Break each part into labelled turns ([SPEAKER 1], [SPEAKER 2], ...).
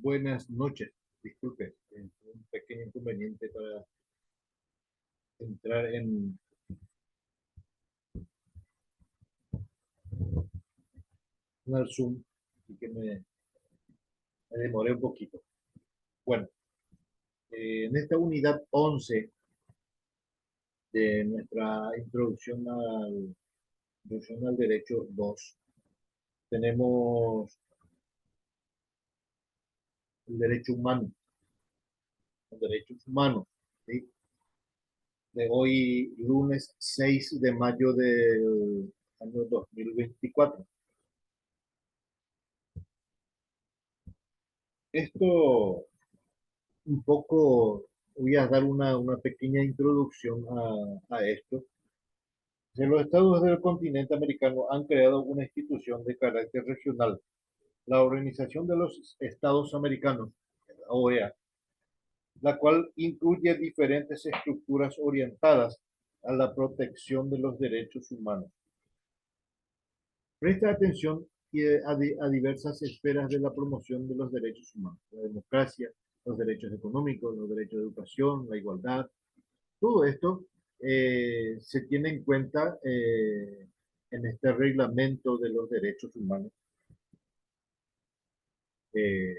[SPEAKER 1] Buenas noches. Disculpe, un pequeño inconveniente para entrar en el Zoom y que me demoré un poquito. Bueno, en esta unidad 11 de nuestra introducción al derecho 2, tenemos el derecho humano, los derechos humanos, ¿sí? De hoy, lunes 6 de mayo del año 2024. Esto un poco, voy a dar una pequeña introducción a esto. En los estados del continente americano han creado una institución de carácter regional, la Organización de los Estados Americanos, la OEA, la cual incluye diferentes estructuras orientadas a la protección de los derechos humanos. Presta atención a diversas esferas de la promoción de los derechos humanos, la democracia, los derechos económicos, los derechos de educación, la igualdad. Todo esto se tiene en cuenta en este reglamento de los derechos humanos, eh,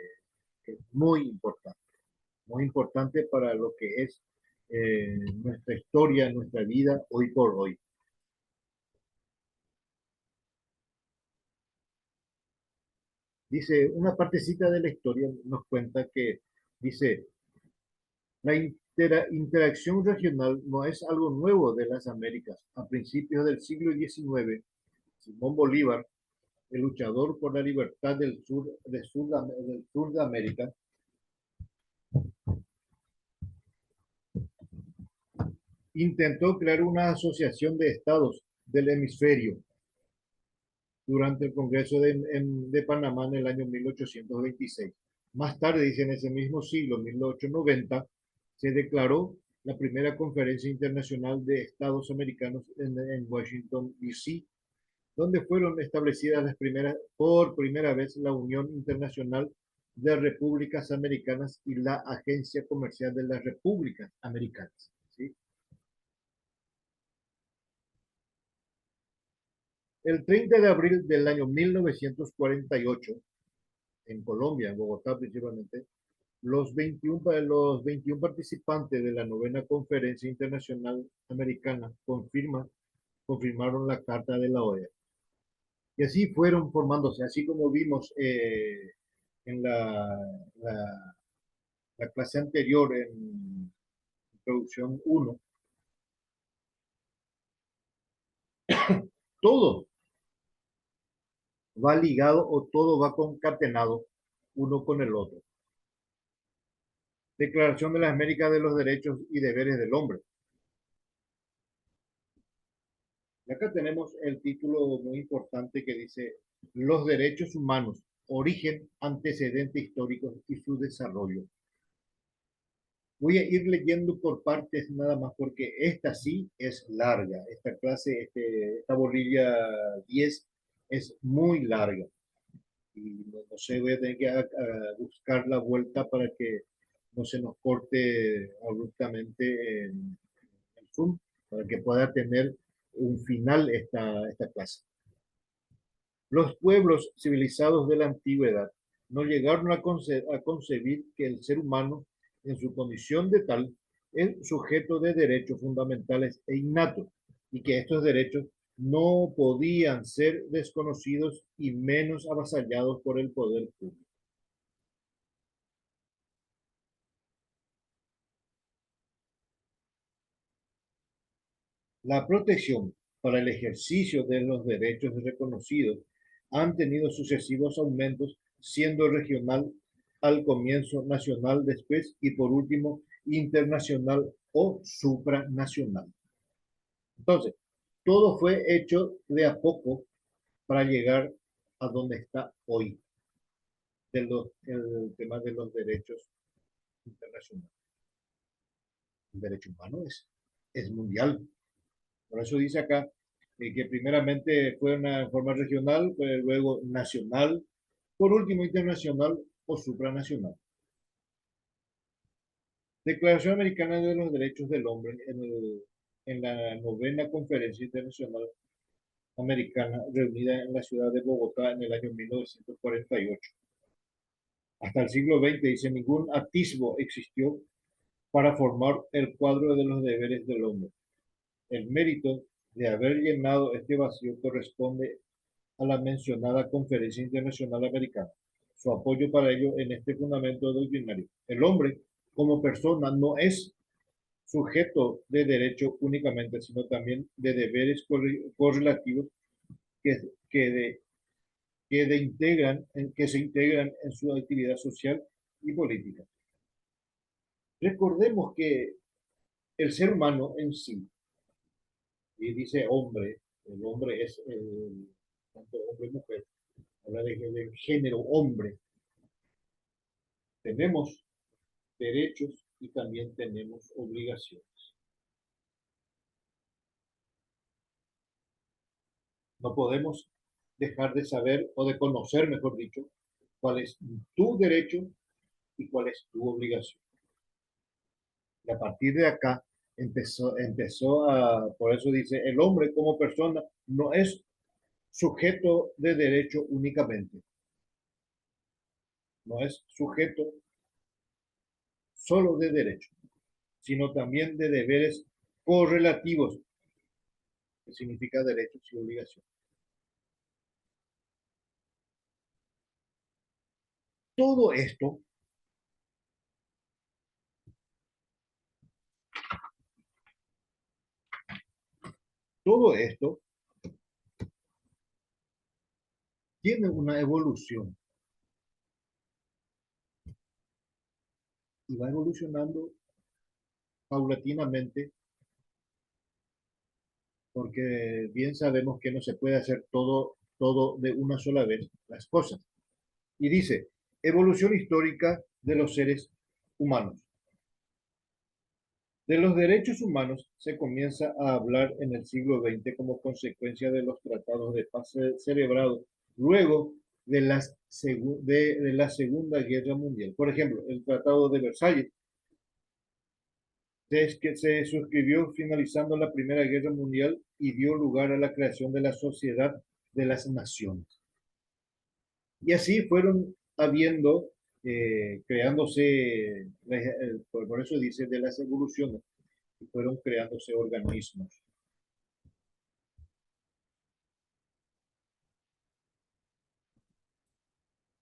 [SPEAKER 1] que es muy importante para lo que es nuestra historia, nuestra vida hoy por hoy. Dice, una partecita de la historia nos cuenta que dice, la interacción regional no es algo nuevo de las Américas. A principios del siglo XIX, Simón Bolívar, el luchador por la libertad del sur de América, intentó crear una asociación de estados del hemisferio durante el Congreso de Panamá en el año 1826. Más tarde, dice, en ese mismo siglo, 1890, se declaró la primera conferencia internacional de estados americanos en Washington, D.C., donde fueron establecidas por primera vez la Unión Internacional de Repúblicas Americanas y la Agencia Comercial de las Repúblicas Americanas. ¿Sí? El 30 de abril del año 1948, en Colombia, en Bogotá principalmente, los 21 participantes de la novena Conferencia Internacional Americana confirmaron la Carta de la OEA. Y así fueron formándose, así como vimos en la clase anterior, en introducción 1, todo va ligado o todo va concatenado uno con el otro. Declaración de las Américas de los Derechos y Deberes del Hombre. Y acá tenemos el título muy importante que dice Los derechos humanos, origen, antecedentes históricos y su desarrollo. Voy a ir leyendo por partes nada más porque esta sí es larga. Esta clase, esta bolilla 10 es muy larga. Y no sé, voy a tener que buscar la vuelta para que no se nos corte abruptamente en el Zoom, para que pueda tener un final esta clase. Los pueblos civilizados de la antigüedad no llegaron a concebir que el ser humano, en su condición de tal, es sujeto de derechos fundamentales e innatos, y que estos derechos no podían ser desconocidos y menos avasallados por el poder público. La protección para el ejercicio de los derechos reconocidos han tenido sucesivos aumentos, siendo regional al comienzo, nacional después y por último internacional o supranacional. Entonces, todo fue hecho de a poco para llegar a donde está hoy, el tema de los derechos internacionales. El derecho humano es mundial. Por eso dice acá que primeramente fue una forma regional, luego nacional, por último internacional o supranacional. Declaración Americana de los Derechos del Hombre en la novena Conferencia Internacional Americana reunida en la ciudad de Bogotá en el año 1948. Hasta el siglo XX, dice, ningún atisbo existió para formar el cuadro de los deberes del hombre. El mérito de haber llenado este vacío corresponde a la mencionada Conferencia Internacional Americana. Su apoyo para ello en este fundamento doctrinario. El hombre, como persona, no es sujeto de derecho únicamente, sino también de deberes correlativos que, que, de, que se integran en su actividad social y política. Recordemos que el ser humano en sí, y dice hombre, el hombre es tanto hombre y mujer, habla del género hombre, tenemos derechos y también tenemos obligaciones. No podemos dejar de saber o de conocer, mejor dicho, cuál es tu derecho y cuál es tu obligación. Y a partir de acá por eso dice, el hombre como persona no es sujeto de derecho únicamente, no es sujeto solo de derecho, sino también de deberes correlativos, que significa derechos y obligaciones. Todo esto todo esto tiene una evolución y va evolucionando paulatinamente porque bien sabemos que no se puede hacer todo de una sola vez las cosas. Y dice, evolución histórica de los seres humanos. De los derechos humanos se comienza a hablar en el siglo XX como consecuencia de los tratados de paz celebrados luego de la Segunda Guerra Mundial. Por ejemplo, el Tratado de Versalles que se suscribió finalizando la Primera Guerra Mundial y dio lugar a la creación de la Sociedad de las Naciones. Y así fueron habiendo, creándose, por eso dice de las evoluciones, y fueron creándose organismos.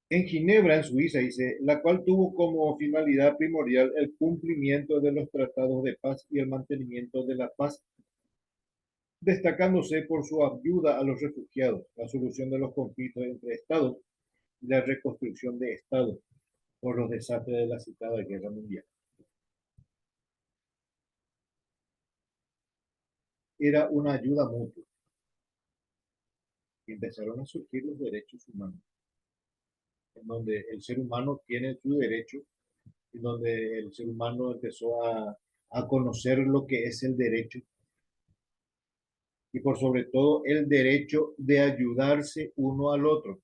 [SPEAKER 1] En Ginebra, en Suiza, dice, la cual tuvo como finalidad primordial el cumplimiento de los tratados de paz y el mantenimiento de la paz, destacándose por su ayuda a los refugiados, la solución de los conflictos entre estados y la reconstrucción de estados por los desastres de la citada Guerra Mundial. Era una ayuda mutua y empezaron a surgir los derechos humanos, en donde el ser humano tiene su derecho, en donde el ser humano empezó a conocer lo que es el derecho y por sobre todo el derecho de ayudarse uno al otro.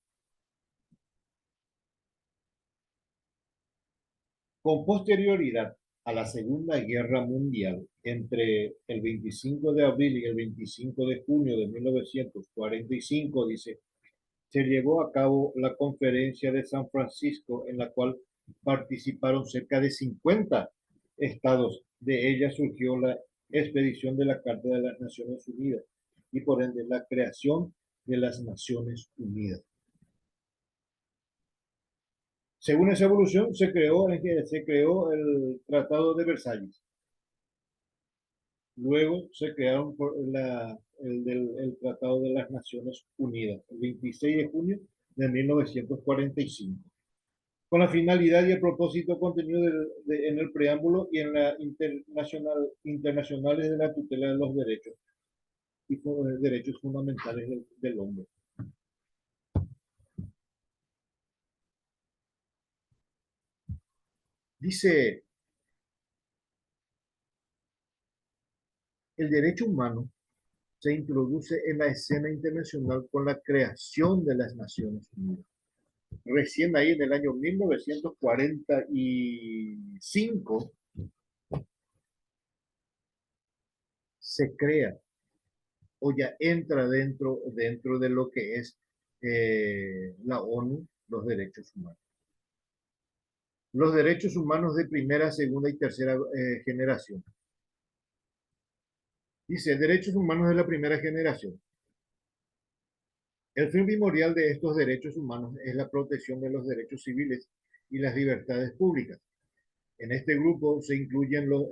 [SPEAKER 1] Con posterioridad a la Segunda Guerra Mundial, entre el 25 de abril y el 25 de junio de 1945, dice, se llevó a cabo la Conferencia de San Francisco, en la cual participaron cerca de 50 estados. De ella surgió la expedición de la Carta de las Naciones Unidas y por ende la creación de las Naciones Unidas. Según esa evolución, se creó el Tratado de Versalles. Luego se crearon el Tratado de las Naciones Unidas, el 26 de junio de 1945, con la finalidad y el propósito contenido en el preámbulo y en la internacionales de la tutela de los derechos y derechos fundamentales del hombre. Dice, el derecho humano se introduce en la escena internacional con la creación de las Naciones Unidas. Recién ahí en el año 1945 se crea o ya entra dentro de lo que es la ONU, los derechos humanos. Los derechos humanos de primera, segunda y tercera generación. Dice, derechos humanos de la primera generación. El fin primordial de estos derechos humanos es la protección de los derechos civiles y las libertades públicas. En este grupo se incluyen los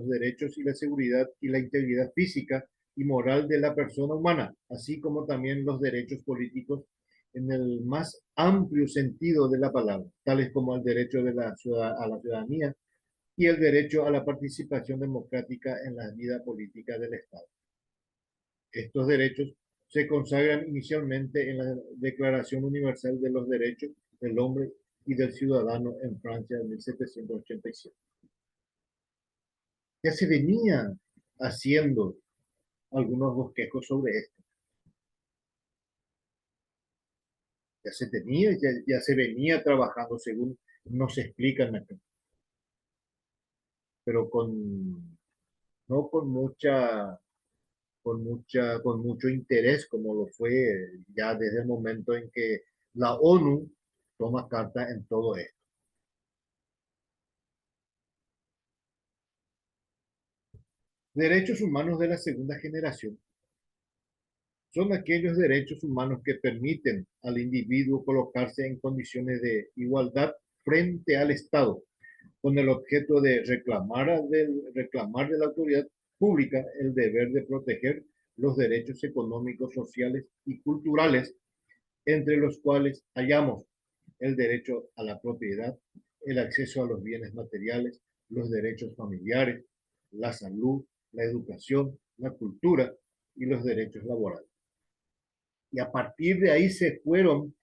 [SPEAKER 1] derechos y la seguridad y la integridad física y moral de la persona humana, así como también los derechos políticos en el más amplio sentido de la palabra, tales como el derecho a la ciudadanía y el derecho a la participación democrática en la vida política del Estado. Estos derechos se consagran inicialmente en la Declaración Universal de los Derechos del Hombre y del Ciudadano en Francia en 1787. Ya se venía haciendo algunos bosquejos sobre esto. Ya se tenía, ya se venía trabajando según nos explican acá, pero no con mucho interés como lo fue ya desde el momento en que la ONU toma carta en todo esto. Derechos humanos de la segunda generación son aquellos derechos humanos que permiten al individuo colocarse en condiciones de igualdad frente al Estado, con el objeto de reclamar de la autoridad pública el deber de proteger los derechos económicos, sociales y culturales, entre los cuales hallamos el derecho a la propiedad, el acceso a los bienes materiales, los derechos familiares, la salud, la educación, la cultura y los derechos laborales. Y a partir de ahí se fueron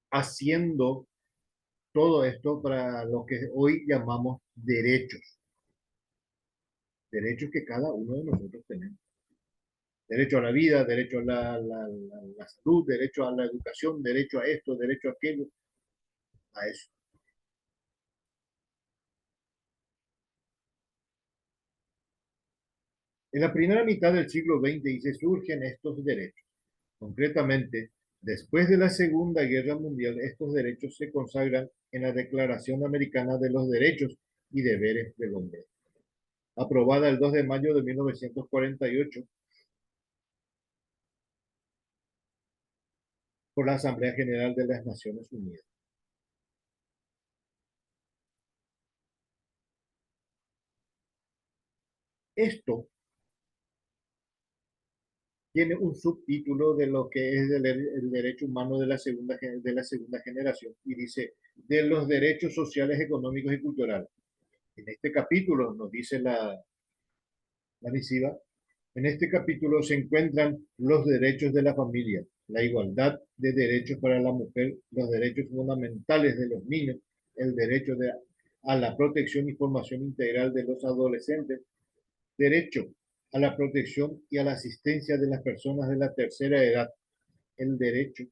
[SPEAKER 1] haciendo todo esto para lo que hoy llamamos derechos, derechos que cada uno de nosotros tenemos. Derecho a la vida, derecho a la salud, derecho a la educación, derecho a esto, derecho a aquello, a eso. En la primera mitad del siglo XX se surgen estos derechos. Concretamente, después de la Segunda Guerra Mundial, estos derechos se consagran en la Declaración Americana de los Derechos y Deberes del Hombre, aprobada el 2 de mayo de 1948 por la Asamblea General de las Naciones Unidas. Esto tiene un subtítulo de lo que es el derecho humano de la segunda generación y dice de los derechos sociales, económicos y culturales. En este capítulo nos dice la misiva, en este capítulo se encuentran los derechos de la familia, la igualdad de derechos para la mujer, los derechos fundamentales de los niños, el derecho a la protección y formación integral de los adolescentes, derecho a la protección y a la asistencia de las personas de la tercera edad, el derecho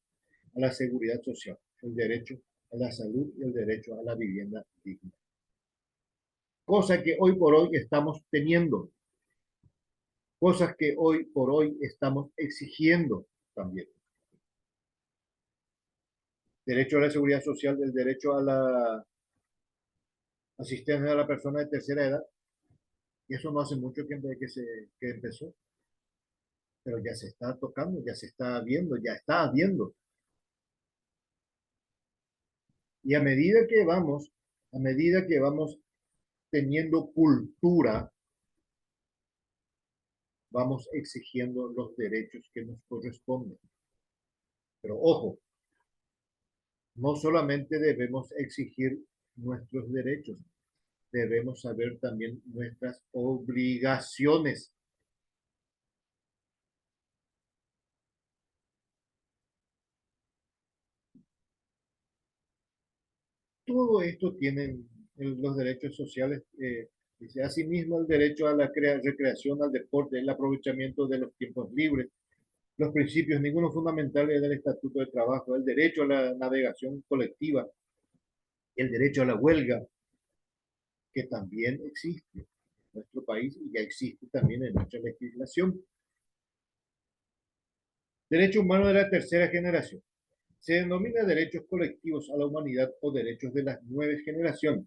[SPEAKER 1] a la seguridad social, el derecho a la salud y el derecho a la vivienda digna. Cosa que hoy por hoy estamos teniendo, cosas que hoy por hoy estamos exigiendo también. Derecho a la seguridad social, el derecho a la asistencia de la persona de tercera edad, y eso no hace mucho que empezó, pero ya se está tocando, ya se está viendo, ya está habiendo. Y a medida que vamos teniendo cultura, vamos exigiendo los derechos que nos corresponden. Pero ojo, no solamente debemos exigir nuestros derechos, debemos saber también nuestras obligaciones. Todo esto tienen los derechos sociales. Dice, asimismo, el derecho a la recreación, al deporte, el aprovechamiento de los tiempos libres, los principios, ninguno fundamentales del Estatuto de Trabajo, el derecho a la navegación colectiva, el derecho a la huelga, que también existe en nuestro país y ya existe también en nuestra legislación. Derecho humano de la tercera generación. Se denomina derechos colectivos a la humanidad o derechos de las nuevas generaciones.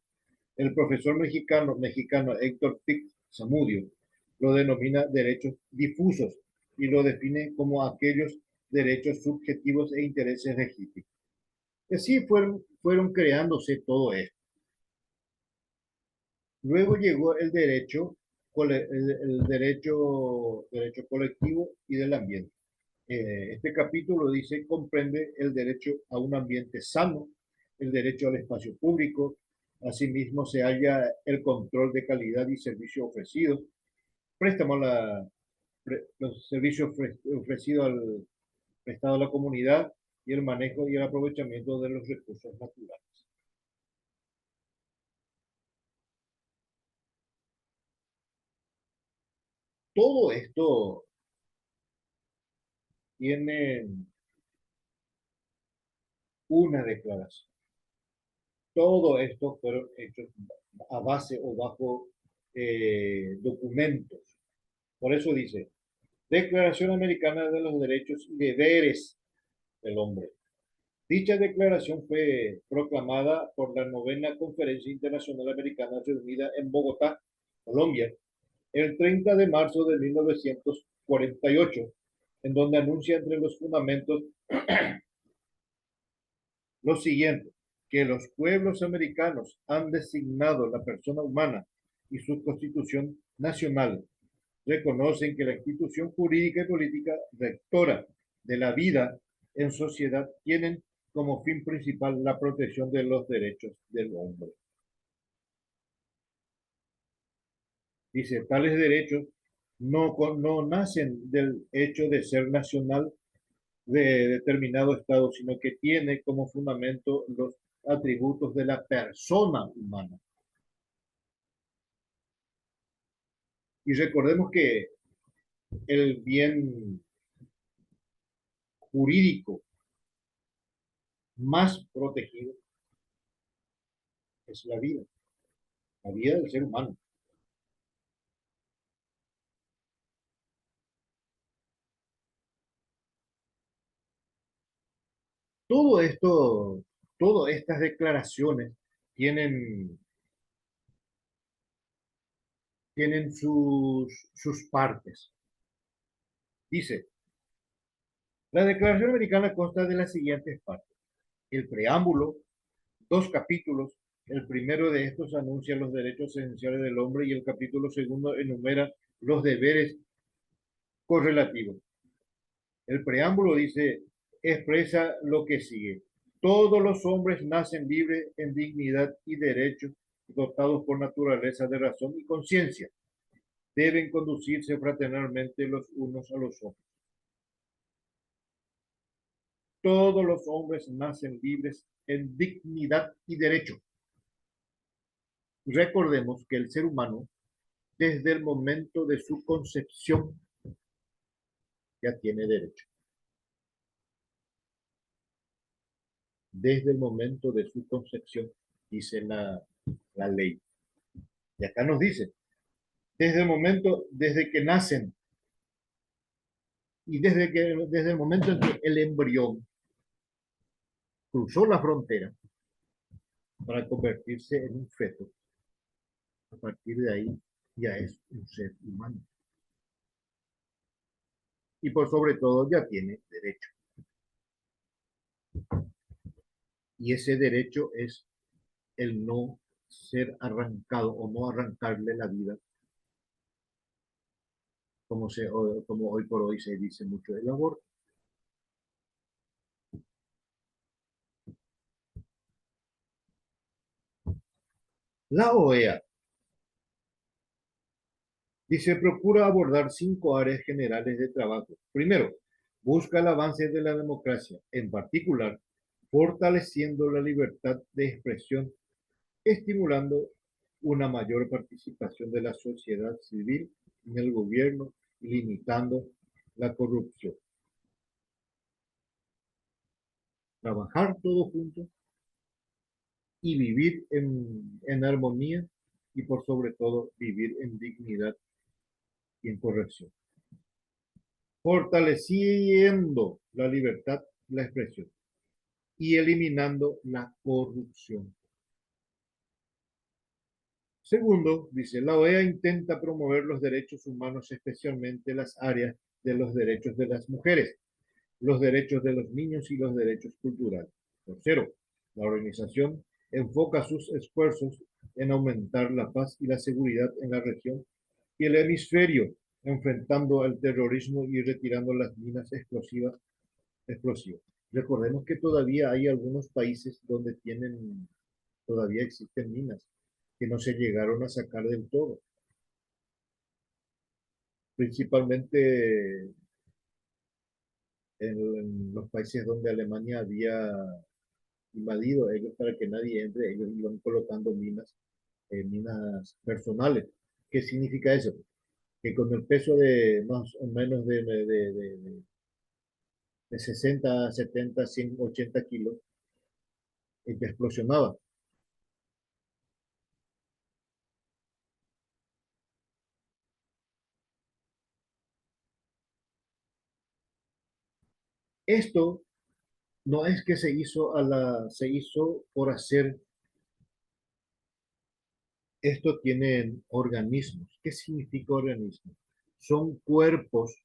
[SPEAKER 1] El profesor mexicano Héctor Pic Zamudio lo denomina derechos difusos y lo define como aquellos derechos subjetivos e intereses legítimos. Así fueron creándose todo esto. Luego llegó el derecho, derecho colectivo y del ambiente. Este capítulo dice, comprende el derecho a un ambiente sano, el derecho al espacio público, asimismo se halla el control de calidad y servicios ofrecidos, préstamo los servicios ofrecidos al prestado a la comunidad y el manejo y el aprovechamiento de los recursos naturales. Todo esto tiene una declaración. Todo esto fueron hechos a base o bajo documentos. Por eso dice, Declaración Americana de los Derechos y Deberes del Hombre. Dicha declaración fue proclamada por la novena Conferencia Internacional Americana reunida en Bogotá, Colombia, el 30 de marzo de 1948, en donde anuncia entre los fundamentos lo siguiente, que los pueblos americanos han designado la persona humana y su constitución nacional. Reconocen que la institución jurídica y política rectora de la vida en sociedad tienen como fin principal la protección de los derechos del hombre. Dice, tales derechos no nacen del hecho de ser nacional de determinado Estado, sino que tiene como fundamento los atributos de la persona humana. Y recordemos que el bien jurídico más protegido es la vida del ser humano. Todo esto, todas estas declaraciones tienen, tienen sus partes. Dice, la Declaración Americana consta de las siguientes partes. El preámbulo, dos capítulos. El primero de estos anuncia los derechos esenciales del hombre y el capítulo segundo enumera los deberes correlativos. El preámbulo dice, expresa lo que sigue. Todos los hombres nacen libres en dignidad y derechos, dotados por naturaleza de razón y conciencia. Deben conducirse fraternalmente los unos a los otros. Todos los hombres nacen libres en dignidad y derecho. Recordemos que el ser humano, desde el momento de su concepción, ya tiene derecho. Desde el momento de su concepción, dice la ley. Y acá nos dice, desde que nacen y desde el momento en que el embrión cruzó la frontera para convertirse en un feto, a partir de ahí ya es un ser humano. Y por sobre todo ya tiene derecho. Y ese derecho es el no ser arrancado o no arrancarle la vida, como hoy por hoy se dice mucho del aborto. La OEA dice, procura abordar 5 áreas generales de trabajo. Primero, busca el avance de la democracia, en particular, fortaleciendo la libertad de expresión, estimulando una mayor participación de la sociedad civil en el gobierno y limitando la corrupción. trabajar todos juntos y vivir en armonía y por sobre todo vivir en dignidad y en corrección, fortaleciendo la libertad, la expresión y eliminando la corrupción. Segundo, dice, la OEA intenta promover los derechos humanos, especialmente las áreas de los derechos de las mujeres, los derechos de los niños y los derechos culturales. Tercero, la organización enfoca sus esfuerzos en aumentar la paz y la seguridad en la región y el hemisferio, enfrentando el terrorismo y retirando las minas explosivas. Recordemos que todavía hay algunos países donde todavía existen minas que no se llegaron a sacar del todo. Principalmente en los países donde Alemania había invadido, ellos para que nadie entre, ellos iban colocando minas personales. ¿Qué significa eso? Que con el peso de más o menos de 60, 70, 100, 80 kilos, que explosionaba. Esto no es que se hizo por hacer, esto tienen organismos. ¿Qué significa organismo? Son cuerpos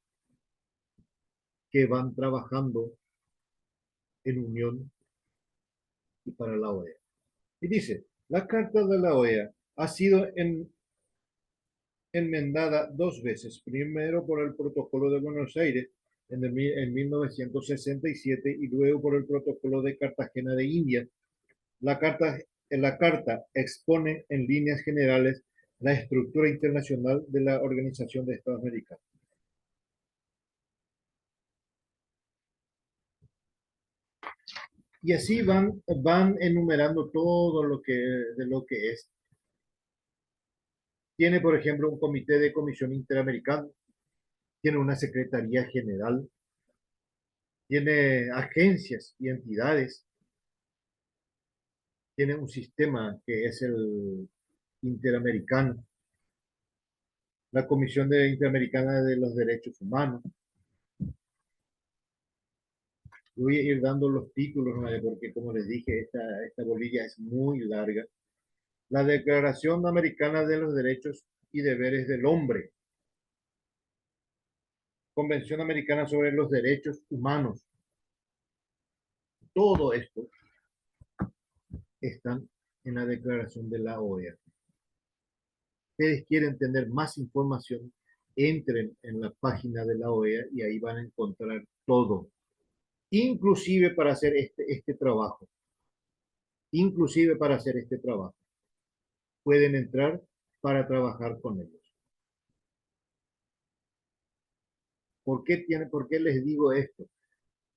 [SPEAKER 1] que van trabajando en unión y para la OEA. Y dice, la Carta de la OEA ha sido enmendada dos veces, primero por el Protocolo de Buenos Aires en 1967 y luego por el Protocolo de Cartagena de India. La carta, la carta expone en líneas generales la estructura internacional de la Organización de Estados Americanos. Y así van enumerando todo de lo que es. Tiene, por ejemplo, un comité de comisión interamericana, tiene una secretaría general, tiene agencias y entidades, tiene un sistema que es el interamericano, la Comisión Interamericana de los Derechos Humanos. Voy a ir dando los títulos, ¿no? Porque como les dije, esta bolilla es muy larga. La Declaración Americana de los Derechos y Deberes del Hombre, Convención Americana sobre los Derechos Humanos. Todo esto están en la declaración de la OEA. Ustedes quieren tener más información, entren en la página de la OEA y ahí van a encontrar todo, inclusive para hacer este trabajo, inclusive para hacer este trabajo. Pueden entrar para trabajar con ellos. ¿Por qué les digo esto?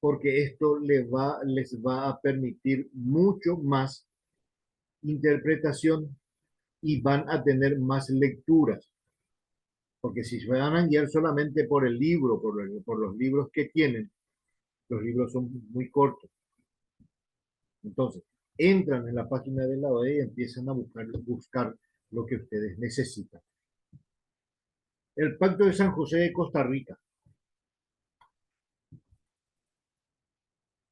[SPEAKER 1] Porque esto les va a permitir mucho más interpretación y van a tener más lecturas. Porque si se van a guiar solamente por el libro, por los libros que tienen, los libros son muy cortos. Entonces, entran en la página de la OEA y empiezan a buscar lo que ustedes necesitan. El Pacto de San José de Costa Rica.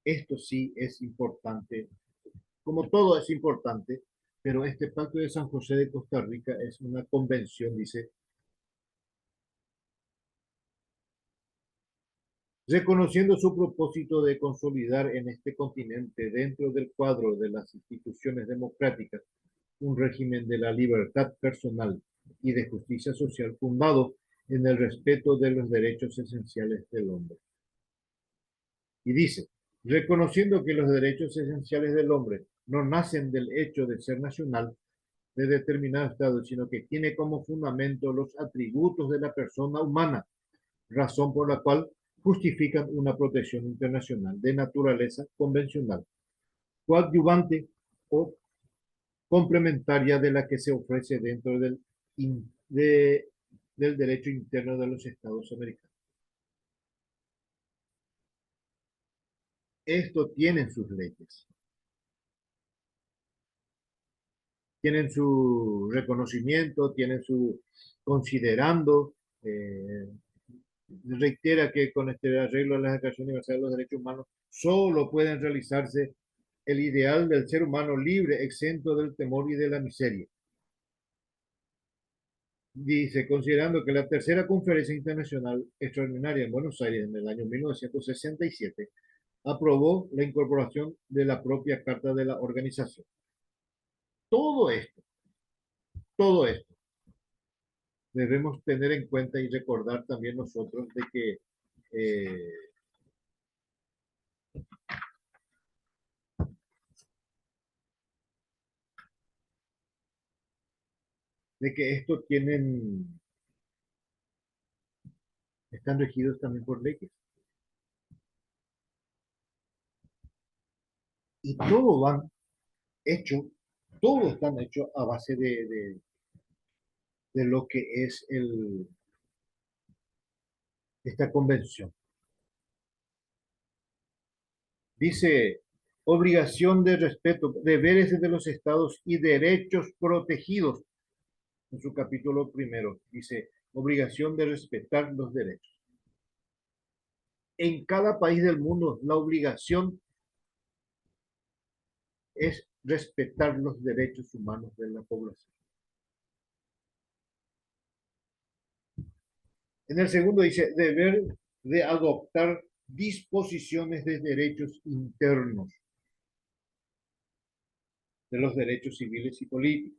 [SPEAKER 1] Esto sí es importante, como todo es importante, pero este Pacto de San José de Costa Rica es una convención, dice, reconociendo su propósito de consolidar en este continente, dentro del cuadro de las instituciones democráticas, un régimen de la libertad personal y de justicia social fundado en el respeto de los derechos esenciales del hombre. Y dice, reconociendo que los derechos esenciales del hombre no nacen del hecho de ser nacional de determinado Estado, sino que tiene como fundamento los atributos de la persona humana, razón por la cual justifican una protección internacional de naturaleza convencional, coadyuvante o complementaria de la que se ofrece dentro del derecho interno de los Estados americanos. Esto tienen sus leyes, tienen su reconocimiento, tienen su considerando, eh, reitera que con este arreglo de la Declaración Universal de los Derechos Humanos solo pueden realizarse el ideal del ser humano libre, exento del temor y de la miseria. Dice, considerando que la tercera conferencia internacional extraordinaria en Buenos Aires en el año 1967 aprobó la incorporación de la propia Carta de la Organización. Todo esto, todo esto debemos tener en cuenta y recordar también nosotros eh, de que esto tienen, están regidos también por leyes. Y todo van hecho, todo están hechos a base de lo que es esta convención. Dice, obligación de respeto, deberes de los estados y derechos protegidos. En su capítulo primero dice, obligación de respetar los derechos. En cada país del mundo, la obligación es respetar los derechos humanos de la población. En el segundo dice, deber de adoptar disposiciones de derechos internos, de los derechos civiles y políticos.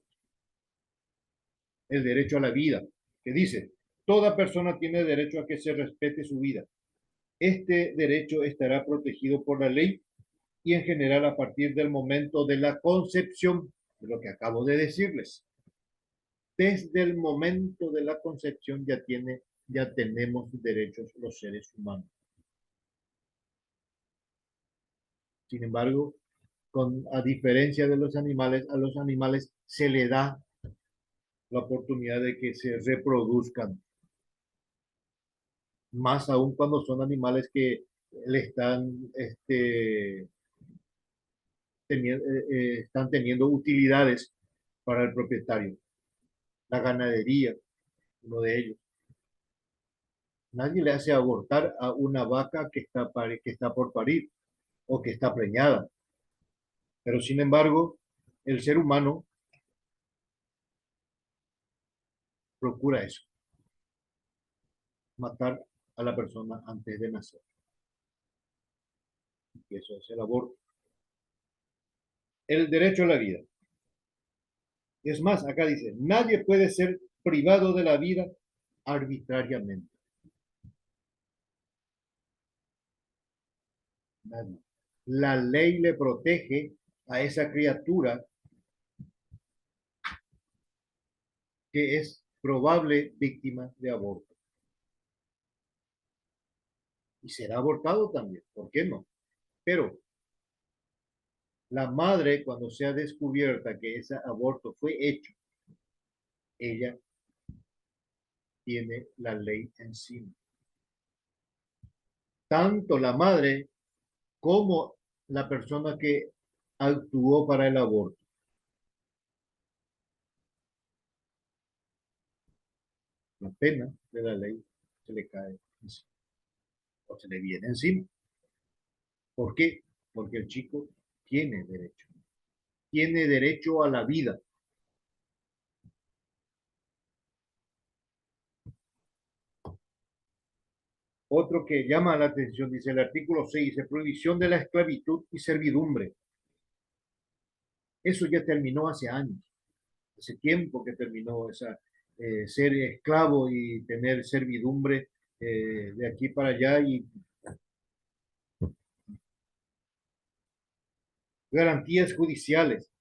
[SPEAKER 1] El derecho a la vida, que dice, toda persona tiene derecho a que se respete su vida. Este derecho estará protegido por la ley y en general a partir del momento de la concepción, de lo que acabo de decirles. Desde el momento de la concepción ya tenemos derechos los seres humanos. Sin embargo, a diferencia de los animales, a los animales se le da la oportunidad de que se reproduzcan, más aún cuando son animales que le están teniendo utilidades para el propietario. La ganadería, uno de ellos. Nadie le hace abortar a una vaca que está por parir o que está preñada. Pero sin embargo, el ser humano procura eso, matar a la persona antes de nacer. Y eso es el aborto. El derecho a la vida. Es más, acá dice, nadie puede ser privado de la vida arbitrariamente. Nadie. La ley le protege a esa criatura que es probable víctima de aborto. Y será abortado también, ¿por qué no? Pero la madre, cuando sea descubierta que ese aborto fue hecho, ella tiene la ley encima. Tanto la madre como la persona que actuó para el aborto. La pena de la ley se le cae encima, o se le viene encima. ¿Por qué? Porque el chico tiene derecho. Tiene derecho a la vida. Otro que llama la atención, dice el artículo 6, dice prohibición de la esclavitud y servidumbre. Eso ya terminó hace años, hace tiempo que terminó esa ser esclavo y tener servidumbre de aquí para allá y garantías judiciales.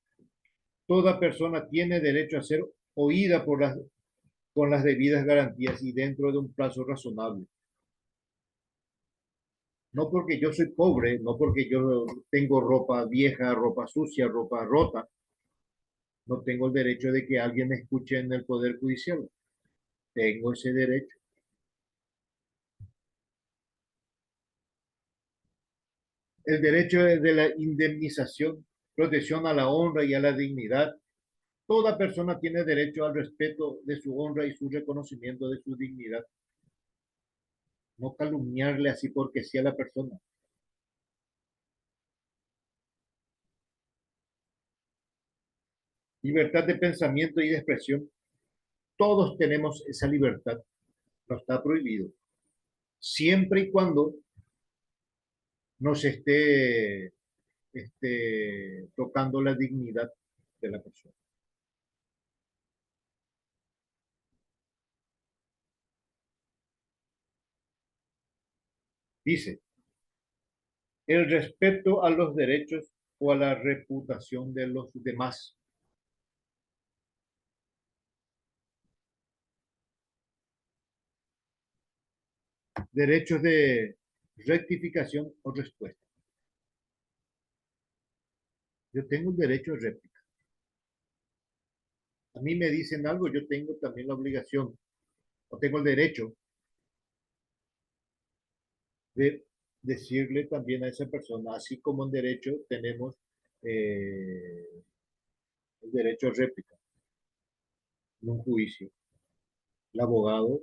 [SPEAKER 1] Toda persona tiene derecho a ser oída con las debidas garantías y dentro de un plazo razonable. No porque yo soy pobre, no porque yo tengo ropa vieja, ropa sucia, ropa rota, no tengo el derecho de que alguien me escuche en el Poder Judicial. Tengo ese derecho. el derecho de la indemnización, protección a la honra y a la dignidad. Toda persona tiene derecho al respeto de su honra y su reconocimiento de su dignidad. No calumniarle así porque sí a la persona. Libertad de pensamiento y de expresión. Todos tenemos esa libertad. No está prohibido. Siempre y cuando nos esté tocando la dignidad de la persona. Dice, el respeto a los derechos o a la reputación de los demás. Derechos de rectificación o respuesta. Yo tengo un derecho de réplica. A mí me dicen algo, yo tengo también la obligación, o tengo el derecho de decirle también a esa persona, así como en derecho tenemos eh, el derecho a réplica en un juicio. El abogado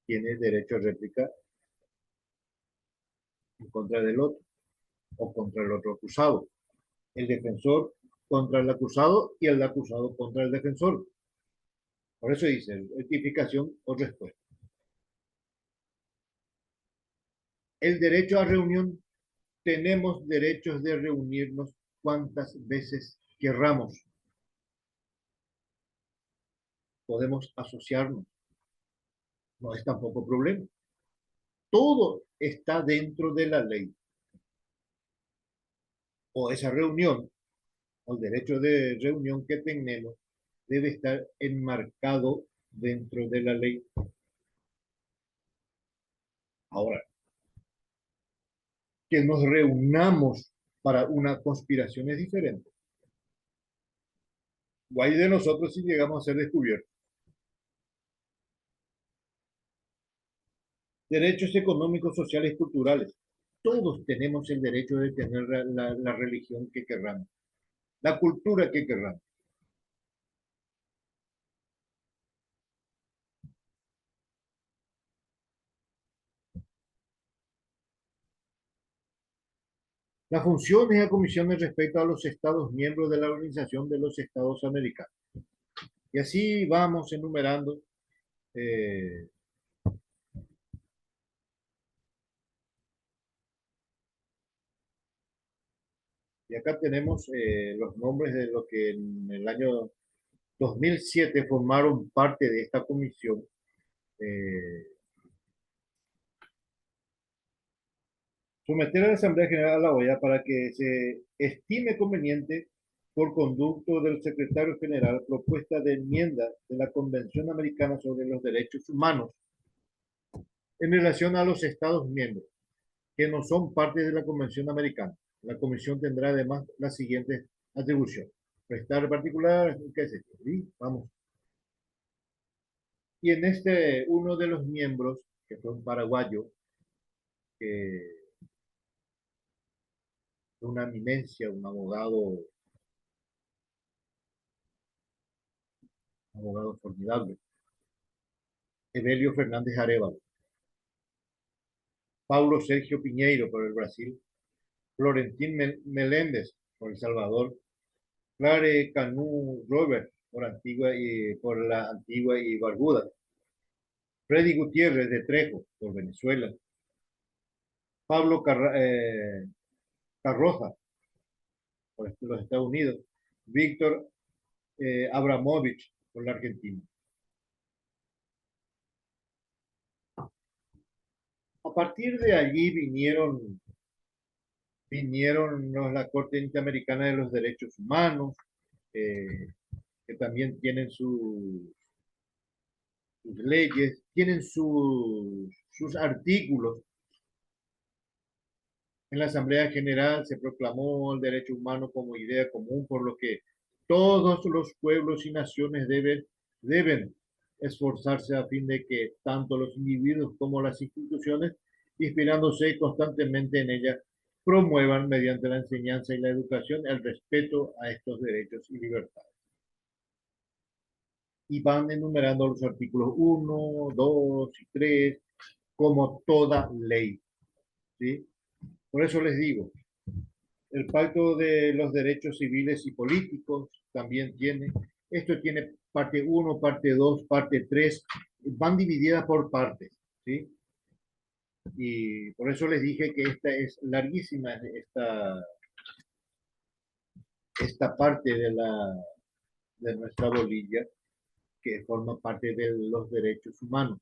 [SPEAKER 1] tiene derecho a réplica en contra del otro o contra el otro acusado. El defensor contra el acusado y el acusado contra el defensor. Por eso dice rectificación o respuesta. El derecho a reunión. Tenemos derechos de reunirnos cuantas veces querramos. Podemos asociarnos. No es tampoco problema. Todo está dentro de la ley. O esa reunión, o el derecho de reunión que tenemos, debe estar enmarcado dentro de la ley. Ahora, que nos reunamos para una conspiración es diferente. Guay de nosotros si llegamos a ser descubiertos. Derechos económicos, sociales, culturales. Todos tenemos el derecho de tener la religión que querramos, la cultura que querramos. Las funciones y comisiones respecto a los Estados miembros de la Organización de los Estados Americanos. Y así vamos enumerando eh, y acá tenemos los nombres de los que en el año 2007 formaron parte de esta comisión. Eh, Someter a la Asamblea General a la OEA para que se estime conveniente, por conducto del secretario general, propuesta de enmienda de la Convención Americana sobre los Derechos Humanos en relación a los Estados miembros que no son parte de la Convención Americana. La Comisión tendrá además las siguientes atribuciones. Prestar particular, qué es esto. Y vamos. Y en uno de los miembros, que fue un paraguayo, que una eminencia, un abogado formidable, Evelio Fernández Arevalo, Paulo Sergio Piñeiro por el Brasil, Florentín Meléndez por El Salvador, Clare Canú Robert por la Antigua y Barbuda, Freddy Gutiérrez de Trejo por Venezuela, Pablo Carroja por los Estados Unidos, Víctor Abramovich por la Argentina. A partir de allí vinieron la Corte Interamericana de los Derechos Humanos, eh, que también tienen sus leyes, tienen sus artículos. En la Asamblea General se proclamó el derecho humano como idea común, por lo que todos los pueblos y naciones deben esforzarse a fin de que tanto los individuos como las instituciones, inspirándose constantemente en ella, promuevan mediante la enseñanza y la educación el respeto a estos derechos y libertades. Y van enumerando los artículos 1, 2 y 3 como toda ley, ¿sí? Por eso les digo, el Pacto de los Derechos Civiles y Políticos también tiene, esto tiene parte 1, parte 2, parte 3, van divididas por partes, ¿sí? Y por eso les dije que esta es larguísima, esta parte de nuestra bolilla, que forma parte de los derechos humanos.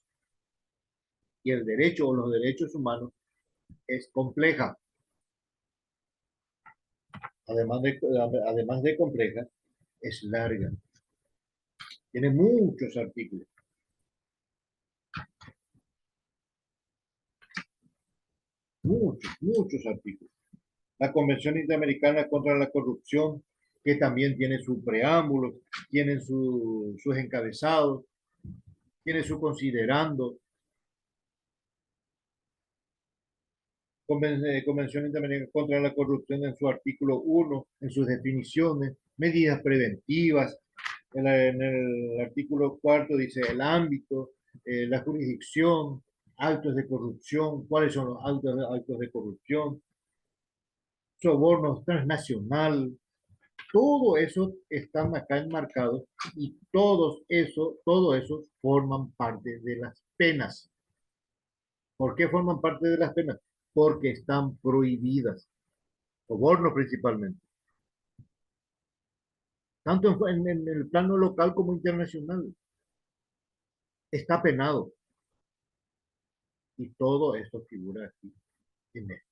[SPEAKER 1] Y el derecho o los derechos humanos es compleja, además de compleja, es larga, tiene muchos artículos, muchos artículos. La Convención Interamericana contra la Corrupción, que también tiene su preámbulo, tiene sus encabezados, tiene su considerando. Convención Interamericana contra la Corrupción en su artículo 1, en sus definiciones, medidas preventivas. En el artículo 4 dice el ámbito, la jurisdicción, actos de corrupción, cuáles son los actos de corrupción, sobornos transnacional, todo eso están acá enmarcados y todo eso forman parte de las penas. ¿Por qué forman parte de las penas? Porque están prohibidas, sobornos principalmente, tanto en el plano local como internacional. Está penado y todo esto figura aquí en esto.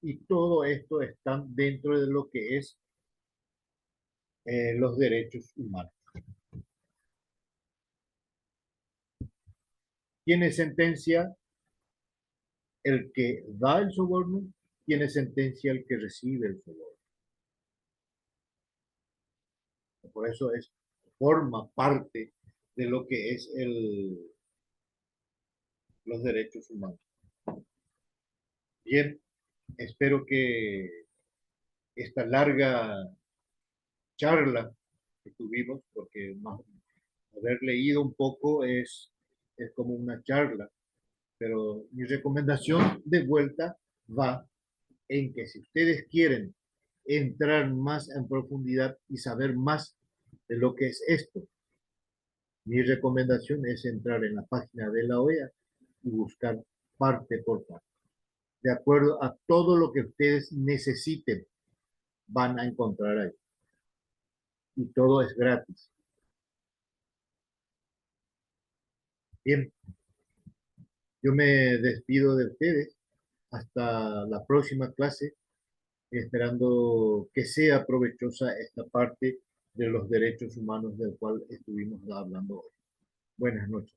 [SPEAKER 1] Y todo esto está dentro de lo que es los derechos humanos. Tiene sentencia el que da el soborno, tiene sentencia el que recibe el soborno. Por eso forma parte de lo que es los derechos humanos. Bien, espero que esta larga charla que tuvimos, porque haber leído un poco es como una charla, pero mi recomendación de vuelta va en que si ustedes quieren entrar más en profundidad y saber más de lo que es esto, mi recomendación es entrar en la página de la OEA y buscar parte por parte. De acuerdo a todo lo que ustedes necesiten, van a encontrar ahí. Y todo es gratis. Bien, yo me despido de ustedes hasta la próxima clase, esperando que sea provechosa esta parte de los derechos humanos del cual estuvimos hablando hoy. Buenas noches.